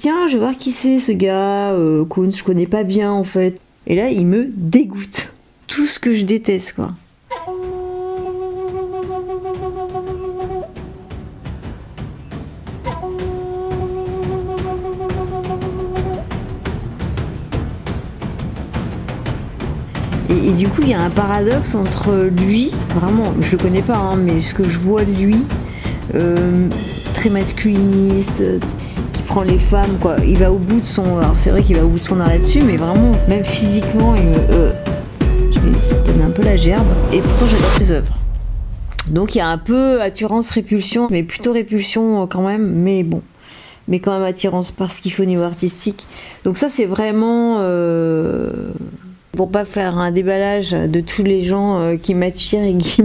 Tiens, je vais voir qui c'est ce gars, Kunz, je connais pas bien en fait. Et là, il me dégoûte. Tout ce que je déteste, quoi. Et du coup, il y a un paradoxe entre lui, vraiment, je le connais pas, hein, mais ce que je vois de lui, très masculiniste, qui prend les femmes, quoi. Il va au bout de son... Alors c'est vrai qu'il va au bout de son arrêt dessus, mais vraiment, même physiquement, ça me donne un peu la gerbe. Et pourtant, j'adore ses œuvres. Donc il y a un peu attirance-répulsion, mais plutôt répulsion quand même, mais bon. Mais quand même attirance parce qu'il faut au niveau artistique. Donc ça, c'est vraiment... pour pas faire un déballage de tous les gens qui m'attirent et qui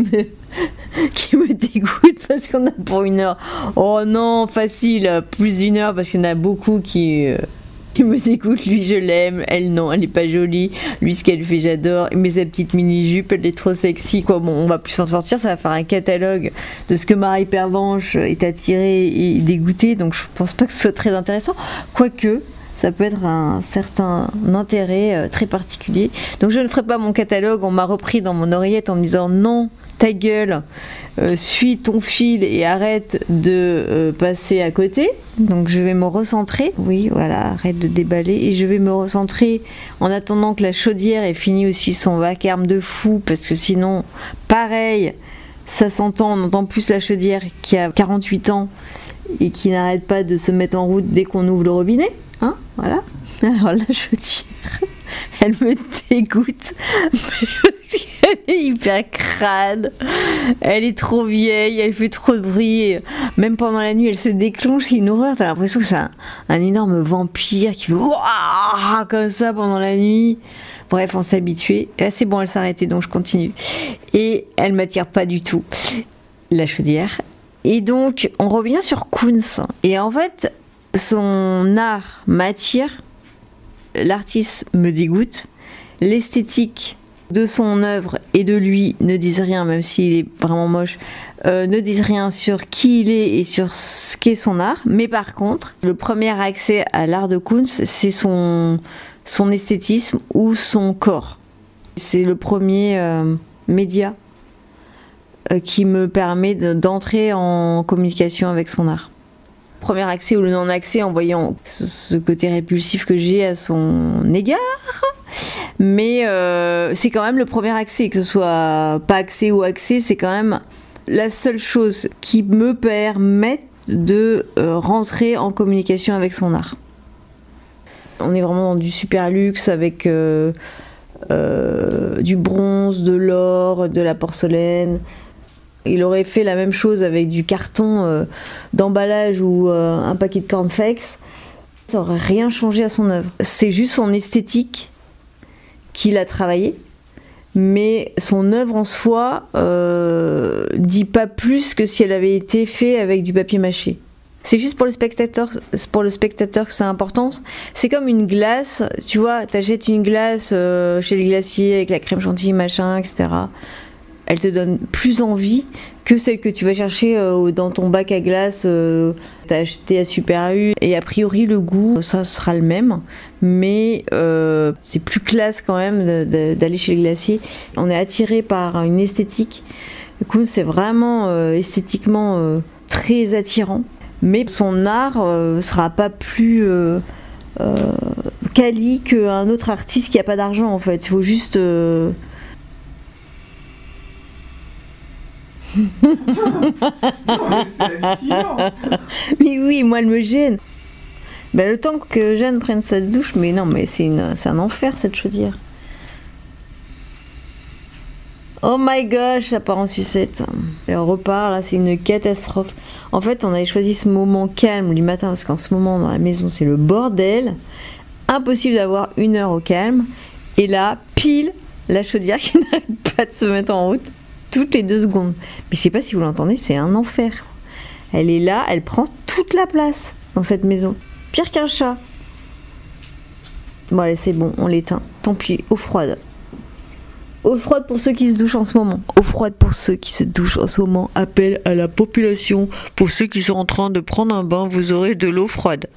me dégoûtent parce qu'on a pour 1 heure. Oh non, facile, plus d'1 heure parce qu'il y en a beaucoup qui me dégoûtent. Lui, je l'aime, elle non, elle est pas jolie. Lui, ce qu'elle fait, j'adore. Mais sa petite mini-jupe, elle est trop sexy, quoi. Bon, on va plus s'en sortir, ça va faire un catalogue de ce que Marie Pervenche est attirée et dégoûtée, donc je pense pas que ce soit très intéressant. Quoique... ça peut être un certain intérêt très particulier. Donc je ne ferai pas mon catalogue. On m'a repris dans mon oreillette en me disant non, ta gueule, suis ton fil et arrête de passer à côté. Donc je vais me recentrer. Oui, voilà, arrête de déballer. Et je vais me recentrer en attendant que la chaudière ait fini aussi son vacarme de fou. Parce que sinon, pareil, ça s'entend, on entend plus la chaudière qui a 48 ans et qui n'arrête pas de se mettre en route dès qu'on ouvre le robinet. Hein, voilà. Alors la chaudière, elle me dégoûte parce qu'elle est hyper crade, elle est trop vieille, elle fait trop de bruit, même pendant la nuit elle se déclenche, c'est une horreur, t'as l'impression que c'est un énorme vampire qui fait ouah comme ça pendant la nuit. Bref, on s'est habitué. Ah, c'est bon, elle s'est arrêtée, donc je continue. Et elle m'attire pas du tout, la chaudière. Et donc on revient sur Kunz, et en fait son art m'attire, l'artiste me dégoûte, l'esthétique de son œuvre et de lui ne disent rien, même s'il est vraiment moche, ne disent rien sur qui il est et sur ce qu'est son art. Mais par contre, le premier accès à l'art de Kunz, c'est son esthétisme ou son corps. C'est le premier média qui me permet d'entrer en communication avec son art. Premier accès ou le non-accès en voyant ce côté répulsif que j'ai à son égard, mais c'est quand même le premier accès, que ce soit pas accès ou accès, c'est quand même la seule chose qui me permet de rentrer en communication avec son art. On est vraiment dans du super luxe avec du bronze, de l'or, de la porcelaine. Il aurait fait la même chose avec du carton d'emballage ou un paquet de cornflakes. Ça n'aurait rien changé à son œuvre. C'est juste son esthétique qu'il a travaillé, mais son œuvre en soi dit pas plus que si elle avait été faite avec du papier mâché. C'est juste pour le spectateur que c'est important. C'est comme une glace, tu vois, t'achètes une glace chez le glacier avec la crème chantilly, machin, etc. Elle te donne plus envie que celle que tu vas chercher dans ton bac à glace, t'as acheté à Super U. Et a priori, le goût, ça sera le même, mais c'est plus classe quand même d'aller chez le glacier. On est attiré par une esthétique. Du coup, c'est vraiment esthétiquement très attirant, mais son art sera pas plus quali qu'un autre artiste qui a pas d'argent en fait. Il faut juste mais oui, moi elle me gêne. Ben, le temps que Jeanne prenne sa douche, mais non, mais c'est un enfer cette chaudière. Oh my gosh, ça part en sucette. Et on repart, là c'est une catastrophe. En fait, on avait choisi ce moment calme du matin parce qu'en ce moment dans la maison c'est le bordel. Impossible d'avoir 1 heure au calme. Et là, pile, la chaudière qui n'arrête pas de se mettre en route toutes les 2 secondes. Mais je sais pas si vous l'entendez, c'est un enfer. Elle est là, elle prend toute la place dans cette maison. Pire qu'un chat. Bon allez, c'est bon, on l'éteint. Tant pis, eau froide. Eau froide pour ceux qui se douchent en ce moment. Eau froide pour ceux qui se douchent en ce moment. Appel à la population. Pour ceux qui sont en train de prendre un bain, vous aurez de l'eau froide.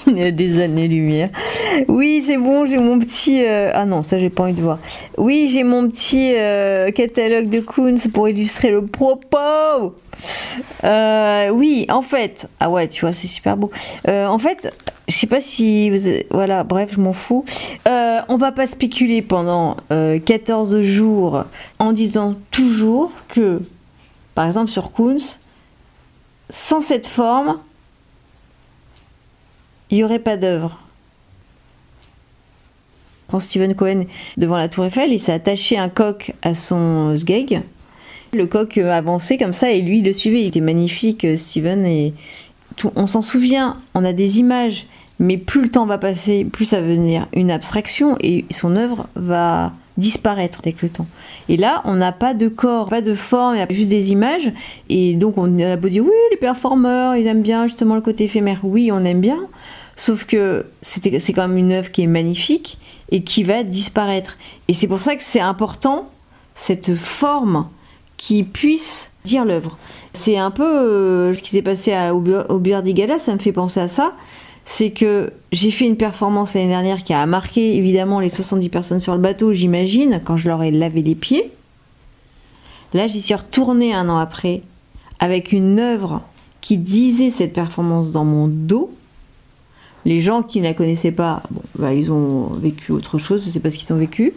On est à des années-lumière. Oui, c'est bon, j'ai mon petit... Ah non, ça, j'ai pas envie de voir. Oui, j'ai mon petit catalogue de Koons pour illustrer le propos. Oui, en fait... Ah ouais, tu vois, c'est super beau. En fait, je sais pas si... Voilà, bref, je m'en fous. On va pas spéculer pendant 14 jours en disant toujours que, par exemple, sur Koons, sans cette forme, il n'y aurait pas d'œuvre. Quand Stephen Cohen, devant la Tour Eiffel, il s'est attaché un coq à son sgeg. Le coq avançait comme ça et lui, il le suivait. Il était magnifique, Stephen. Et tout, on s'en souvient, on a des images, mais plus le temps va passer, plus ça va devenir une abstraction et son œuvre va disparaître avec le temps. Et là, on n'a pas de corps, pas de forme, il y a juste des images. Et donc, on a beau dire, oui, les performeurs, ils aiment bien justement le côté éphémère. Oui, on aime bien. Sauf que c'est quand même une œuvre qui est magnifique et qui va disparaître. Et c'est pour ça que c'est important, cette forme qui puisse dire l'œuvre. C'est un peu ce qui s'est passé au Birdie Gala, ça me fait penser à ça. C'est que j'ai fait une performance l'année dernière qui a marqué évidemment les 70 personnes sur le bateau, j'imagine, quand je leur ai lavé les pieds. Là, j'y suis retournée un an après avec une œuvre qui disait cette performance dans mon dos. Les gens qui ne la connaissaient pas, bon, bah, ils ont vécu autre chose, je ne sais pas ce qu'ils ont vécu.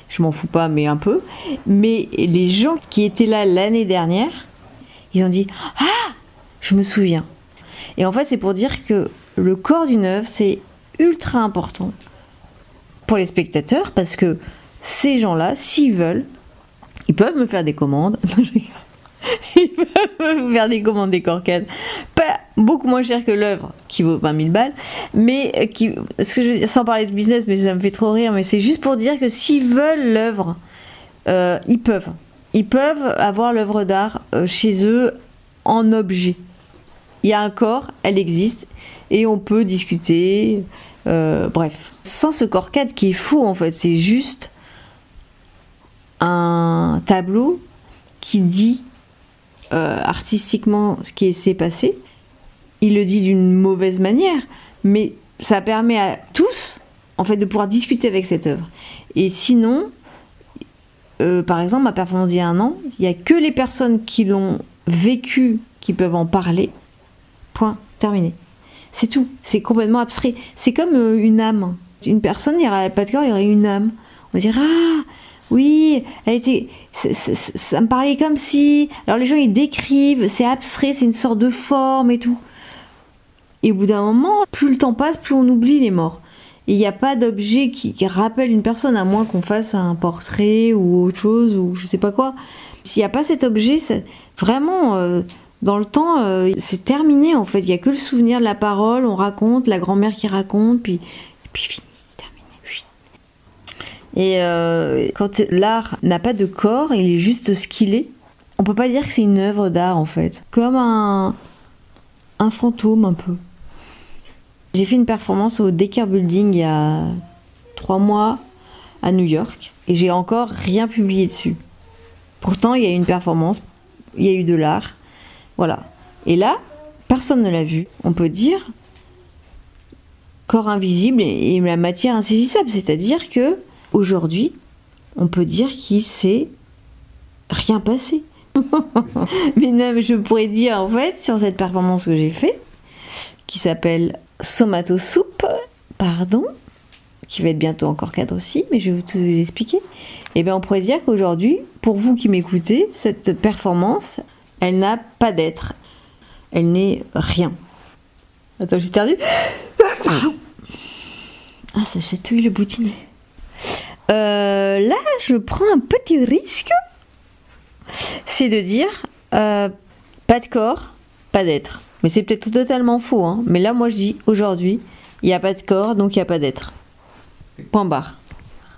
Je m'en fous pas, mais un peu. Mais les gens qui étaient là l'année dernière, ils ont dit « Ah, je me souviens ». Et en fait, c'est pour dire que le corps d'une œuvre, c'est ultra important pour les spectateurs parce que ces gens-là, s'ils veulent, ils peuvent me faire des commandes. Ils peuvent me faire des commandes des corcades. Pas beaucoup moins cher que l'œuvre qui vaut 20 000 balles. Mais sans parler de business, mais ça me fait trop rire. Mais c'est juste pour dire que s'ils veulent l'œuvre, ils peuvent. Ils peuvent avoir l'œuvre d'art chez eux en objet. Il y a un corps, elle existe. Et on peut discuter, bref. Sans ce corcade qui est faux en fait, c'est juste un tableau qui dit artistiquement ce qui s'est passé. Il le dit d'une mauvaise manière, mais ça permet à tous en fait de pouvoir discuter avec cette œuvre. Et sinon, par exemple, ma performance d'il y a un an, il n'y a que les personnes qui l'ont vécu qui peuvent en parler. Point, terminé. C'est tout, c'est complètement abstrait. C'est comme une âme. Une personne, il n'y aurait pas de corps, il y aurait une âme. On va dire, ah, oui, elle était... ça me parlait comme si... Alors les gens, ils décrivent, c'est abstrait, c'est une sorte de forme et tout. Et au bout d'un moment, plus le temps passe, plus on oublie les morts. Et il n'y a pas d'objet qui rappelle une personne, à moins qu'on fasse un portrait ou autre chose, ou je sais pas quoi. S'il n'y a pas cet objet, vraiment... dans le temps, c'est terminé en fait. Il n'y a que le souvenir de la parole, on raconte, la grand-mère qui raconte, puis fini, c'est terminé. Et quand l'art n'a pas de corps, il est juste ce qu'il est, on peut pas dire que c'est une œuvre d'art en fait. Comme un fantôme un peu. J'ai fait une performance au Decker Building il y a 3 mois à New York, et j'ai encore rien publié dessus. Pourtant, il y a eu une performance, il y a eu de l'art. Voilà. Et là, personne ne l'a vu. On peut dire corps invisible et la matière insaisissable. C'est-à-dire que aujourd'hui, on peut dire qu'il s'est rien passé. Mais même, je pourrais dire, en fait, sur cette performance que j'ai faite, qui s'appelle Somato Soup, pardon, qui va être bientôt en corcade aussi, mais je vais tout vous expliquer. Et bien, on pourrait dire qu'aujourd'hui, pour vous qui m'écoutez, cette performance, elle n'a pas d'être. Elle n'est rien. Attends, j'ai perdu. Ah, ça chatouille le boutinet. Là, je prends un petit risque. C'est de dire pas de corps, pas d'être. Mais c'est peut-être totalement faux. Hein. Mais là, moi, je dis aujourd'hui, il n'y a pas de corps, donc il n'y a pas d'être. Point barre.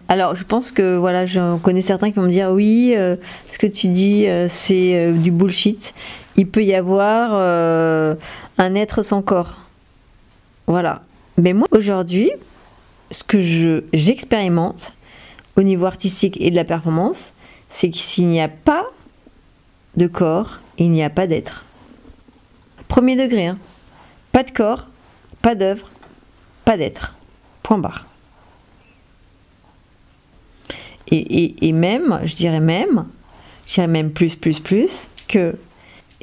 Alors, je pense que, voilà, je connais certains qui vont me dire, oui, ce que tu dis, c'est du bullshit. Il peut y avoir un être sans corps. Voilà. Mais moi, aujourd'hui, ce que j'expérimente au niveau artistique et de la performance, c'est que s'il n'y a pas de corps, il n'y a pas d'être. Premier degré, hein. Pas de corps, pas d'œuvre, pas d'être. Point barre. Et même, je dirais même plus, que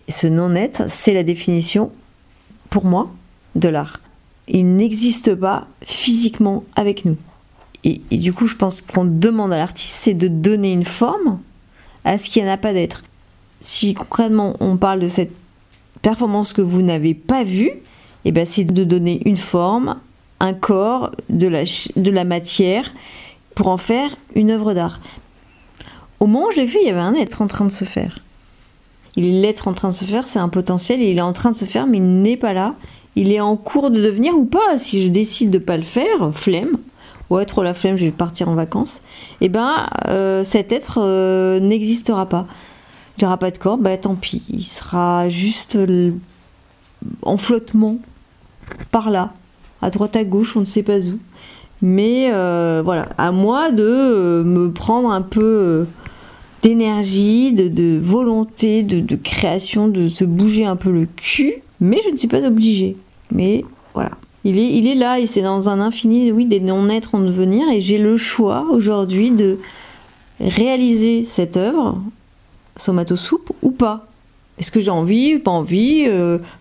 ce non-être, c'est la définition, pour moi, de l'art. Il n'existe pas physiquement avec nous. Et du coup, je pense qu'on demande à l'artiste, c'est de donner une forme à ce qui n'y en a pas d'être. Si concrètement, on parle de cette performance que vous n'avez pas vue, eh ben, c'est de donner une forme, un corps, de la matière, pour en faire une œuvre d'art. Au moment où j'ai fait, il y avait un être en train de se faire. L'être en train de se faire, c'est un potentiel, et il est en train de se faire, mais il n'est pas là. Il est en cours de devenir ou pas. Si je décide de ne pas le faire, flemme, ouais, trop la flemme, je vais partir en vacances, et ben cet être n'existera pas. Il n'aura pas de corps, bah tant pis, il sera juste en flottement, par là, à droite à gauche, on ne sait pas où. Mais voilà, à moi de me prendre un peu d'énergie, de volonté, de création, de se bouger un peu le cul, mais je ne suis pas obligée. Mais voilà, il est là, et c'est dans un infini, oui, des non-êtres en devenir, et j'ai le choix aujourd'hui de réaliser cette œuvre, Somatosoup, ou pas. Est-ce que j'ai envie, pas envie,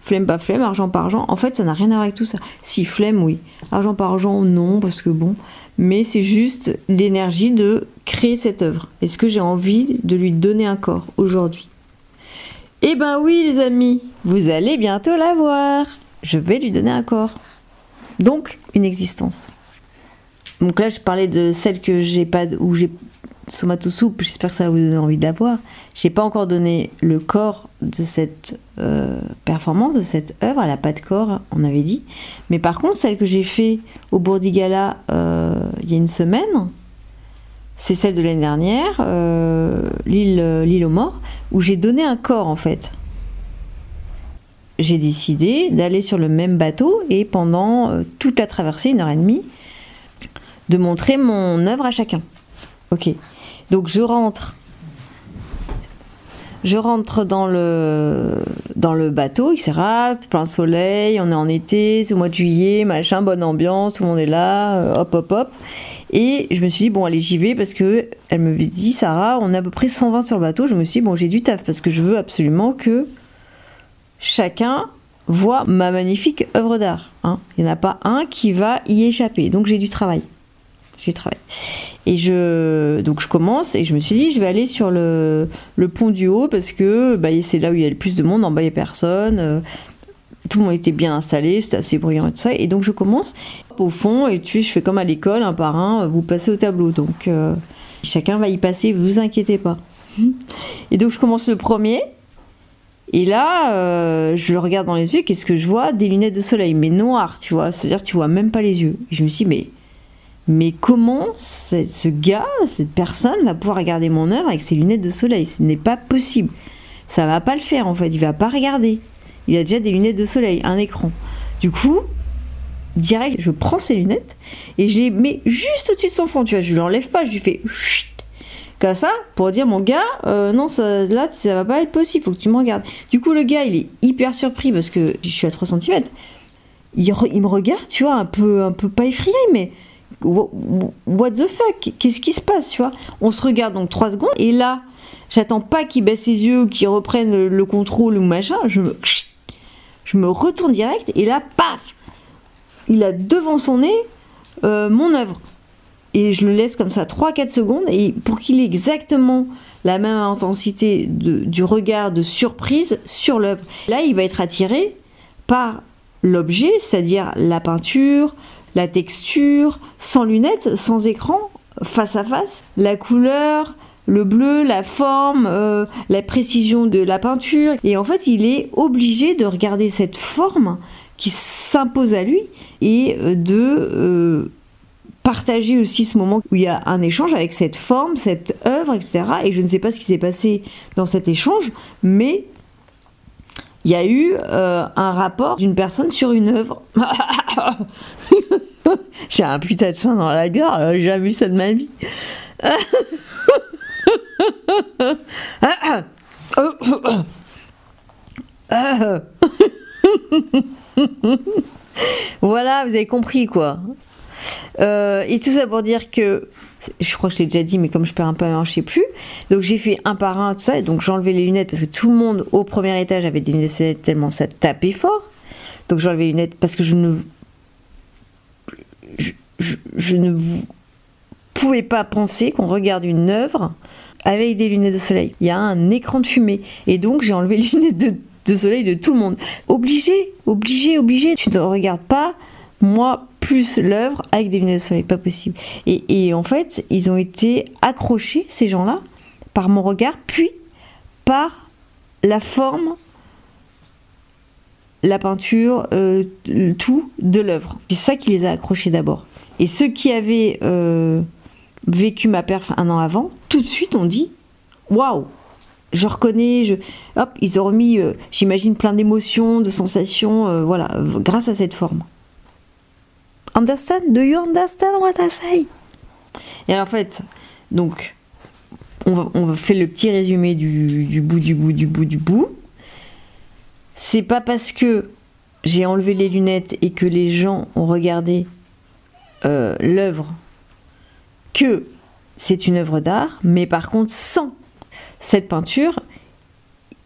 flemme, pas flemme, argent par argent? En fait, ça n'a rien à voir avec tout ça. Si, flemme, oui. Argent par argent, non, parce que bon. Mais c'est juste l'énergie de créer cette œuvre. Est-ce que j'ai envie de lui donner un corps aujourd'hui? Eh ben oui, les amis, vous allez bientôt la voir. Je vais lui donner un corps. Donc, une existence. Donc là, je parlais de celle que j'ai pas, où j'ai Somatosoup, j'espère que ça va vous donner envie d'avoir. J'ai pas encore donné le corps de cette performance, de cette œuvre. Elle n'a pas de corps, on avait dit. Mais par contre, celle que j'ai fait au Bourdigala il y a une semaine, c'est celle de l'année dernière, l'île aux morts, où j'ai donné un corps en fait. J'ai décidé d'aller sur le même bateau et pendant toute la traversée, 1h30, de montrer mon œuvre à chacun. Ok. Donc je rentre dans le bateau, etc. Plein soleil, on est en été, c'est au mois de juillet, machin, bonne ambiance, tout le monde est là, hop hop hop. Et je me suis dit, bon allez, j'y vais, parce que elle me dit, Sarah, on est à peu près 120 sur le bateau. Je me suis dit, bon, j'ai du taf, parce que je veux absolument que chacun voit ma magnifique œuvre d'art. Hein. Il n'y en a pas un qui va y échapper, donc j'ai du travail. Et donc je commence, et je me suis dit, je vais aller sur le pont du haut, parce que bah, c'est là où il y a le plus de monde, en bas il n'y a personne, tout le monde était bien installé, c'était assez bruyant et tout ça, et donc je commence au fond, et je fais comme à l'école, un par un, vous passez au tableau, donc chacun va y passer, vous inquiétez pas. Et donc je commence le premier, et là je le regarde dans les yeux, qu'est-ce que je vois? Des lunettes de soleil, mais noires, tu vois, c'est-à-dire que tu vois même pas les yeux. Et je me suis dit, mais comment ce gars, cette personne va pouvoir regarder mon œuvre avec ses lunettes de soleil? Ce n'est pas possible. Ça va pas le faire en fait, il va pas regarder. Il a déjà des lunettes de soleil, un écran. Du coup, direct, je prends ses lunettes et je les mets juste au-dessus de son front. Tu vois, je lui enlève pas, je lui fais chut, comme ça pour dire, mon gars, non, là ça va pas être possible, faut que tu me regardes. Du coup, le gars, il est hyper surpris parce que je suis à 3 cm. Il me regarde, tu vois, un peu pas effrayé, mais what the fuck, qu'est-ce qui se passe, tu vois? On se regarde donc 3 secondes, et là, j'attends pas qu'il baisse ses yeux ou qu'il reprenne le contrôle ou machin, je me retourne direct, et là, paf, il a devant son nez mon œuvre. Et je le laisse comme ça 3-4 secondes, et pour qu'il ait exactement la même intensité du regard de surprise sur l'œuvre. Là, il va être attiré par l'objet, c'est-à-dire la peinture, la texture, sans lunettes, sans écran, face à face, la couleur, le bleu, la forme, la précision de la peinture. Et en fait, il est obligé de regarder cette forme qui s'impose à lui et de partager aussi ce moment où il y a un échange avec cette forme, cette œuvre, etc. Et je ne sais pas ce qui s'est passé dans cet échange, mais il y a eu un rapport d'une personne sur une œuvre. J'ai un putain de chien dans la gorge, j'ai jamais vu ça de ma vie. Voilà, vous avez compris quoi. Et tout ça pour dire que, je crois que je l'ai déjà dit, mais comme je perds un peu je sais plus. Donc j'ai fait un par un tout ça, et donc j'ai enlevé les lunettes parce que tout le monde au premier étage avait des lunettes de soleil tellement ça tapait fort. Donc j'ai enlevé les lunettes parce que je ne pouvais pas penser qu'on regarde une œuvre avec des lunettes de soleil. Il y a un écran de fumée, et donc j'ai enlevé les lunettes de soleil de tout le monde. Obligé. Tu ne regardes pas moi plus l'œuvre avec des lunettes de soleil, pas possible. Et en fait, ils ont été accrochés, ces gens-là, par mon regard, puis par la forme, la peinture, tout de l'œuvre. C'est ça qui les a accrochés d'abord. Et ceux qui avaient vécu ma perf un an avant, tout de suite ont dit waouh, je reconnais, hop, ils ont remis, j'imagine, plein d'émotions, de sensations, voilà, grâce à cette forme. Understand? Do you understand what I say? Et alors, en fait, donc, on va faire le petit résumé du bout. C'est pas parce que j'ai enlevé les lunettes et que les gens ont regardé l'œuvre que c'est une œuvre d'art, mais par contre, sans cette peinture,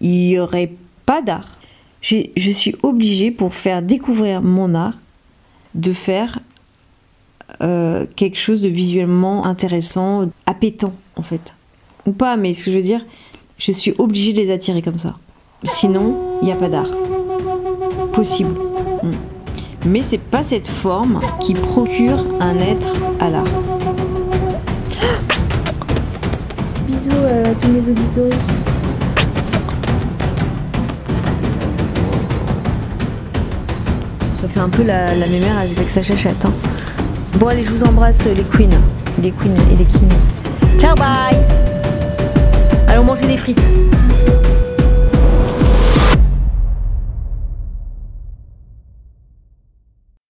il n'y aurait pas d'art. Je suis obligée, pour faire découvrir mon art, de faire quelque chose de visuellement intéressant, appétant en fait. Ou pas, mais ce que je veux dire, je suis obligée de les attirer comme ça. Sinon, il n'y a pas d'art possible. Mais c'est pas cette forme qui procure un être à l'art. Bisous à tous mes auditoristes. Ça fait un peu la mémère avec sa chachette. Hein. Bon allez, je vous embrasse les queens et les kings. Ciao, bye. Allons manger des frites.